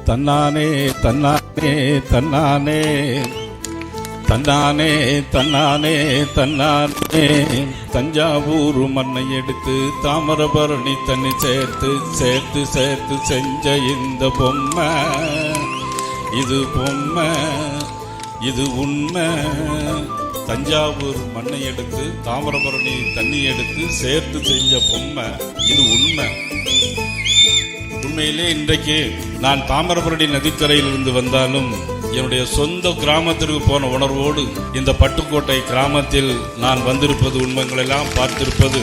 தன்னானே தன்னானே தன்னானே தன்னானே தன்னானே தன்னானே தஞ்சாவூர் மண்ணை எடுத்து தாமிரபரணி தண்ணி சேர்த்து சேர்த்து சேர்த்து செஞ்ச இந்த பொம்மை இது பொம்மை இது உண்மை. தஞ்சாவூர் மண்ணை எடுத்து தாமிரபரணி தண்ணி எடுத்து சேர்த்து செஞ்ச பொம்மை இது உண்மை. உண்மையிலே இன்றைக்கு நான் தாமிரபரணி நதிக்கரையில் இருந்து வந்தாலும் என்னுடைய சொந்த கிராமத்திற்கு போன உணர்வோடு இந்த பட்டுக்கோட்டை கிராமத்தில் நான் வந்திருப்பது, உண்மைகளெல்லாம் பார்த்திருப்பது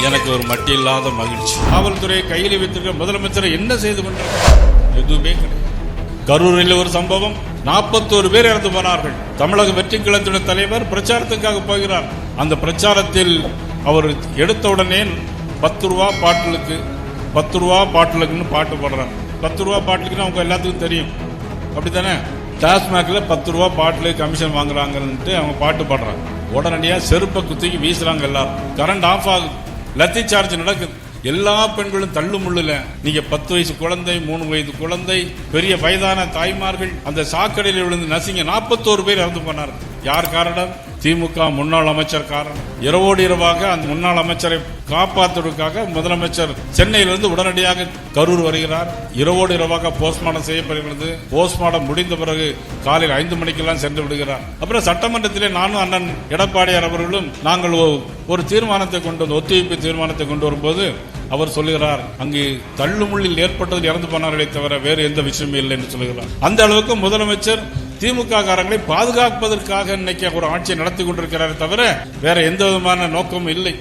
எனக்கு ஒரு மட்டில்லாத மகிழ்ச்சி. காவல்துறையை கையில் வைத்திருக்க முதலமைச்சரை என்ன செய்து கொண்டிருக்கிறார்? எதுவுமே கிடையாது. கரூரில் ஒரு சம்பவம், 41 பேர் இறந்து போனார்கள். தமிழக வெற்றி கழகத்தின் தலைவர் பிரச்சாரத்துக்காக போகிறார். அந்த பிரச்சாரத்தில் அவர் எடுத்த உடனே 10 ரூபா பாட்டிலுக்கு 10 ரூபா பாட்டிலுக்குன்னு பாட்டு பாடுறார். 10 ரூபா பாட்டிலுக்குன்னு அவங்க எல்லாத்துக்கும் தெரியும், அப்படித்தானே? டாஸ்மாக்ல 10 ரூபா பாட்டிலு கமிஷன் வாங்குறாங்கன்ட்டு அவங்க பாட்டு பாடுறாங்க. உடனடியாக செருப்பை குத்திக்கு வீசுறாங்க. எல்லாரும் கரண்ட் ஆஃப் ஆகுது. லத்தி சார்ஜ் நடக்குது. எல்லா பெண்களும் தள்ளு முள்ளுல. நீங்க 10 வயசு குழந்தை, 3 வயது குழந்தை, பெரிய வயதான தாய்மார்கள் அந்த சாக்கடையில் விழுந்து நசிங்க 41 பேர் இறந்து போனார்கள். யார் காரணம்? திமுக முன்னாள் அமைச்சர் காரணம். இரவோடு இரவாக அந்த முன்னாள் அமைச்சரை காப்பாற்றுவதற்காக முதலமைச்சர் சென்னையிலிருந்து உடனடியாக கரூர் வருகிறார். இரவோடு இரவாக போஸ்ட்மார்டம் செய்யப்படுகிறது. போஸ்ட்மார்டம் முடிந்த பிறகு காலையில் 5 மணிக்கெல்லாம் சென்று விடுகிறார். அப்புறம் சட்டமன்றத்திலே நானும் அண்ணன் எடப்பாடியார் அவர்களும் நாங்கள் ஒரு தீர்மானத்தை கொண்டு, ஒத்திவைப்பு தீர்மானத்தை கொண்டு வரும்போது அவர் சொல்லுகிறார், அங்கு தள்ளுமுள்ளில் ஏற்பட்டதில் இறந்து போனார்களே தவிர வேறு எந்த விஷயமும் இல்லை என்று சொல்லுகிறார். அந்த அளவுக்கு முதலமைச்சர் திமுக காரங்களை பாதுகாப்பதற்காக இன்னைக்கு ஒரு ஆட்சியை நடத்தி கொண்டிருக்கிறாரே தவிர வேற எந்த விதமான நோக்கமும் இல்லை.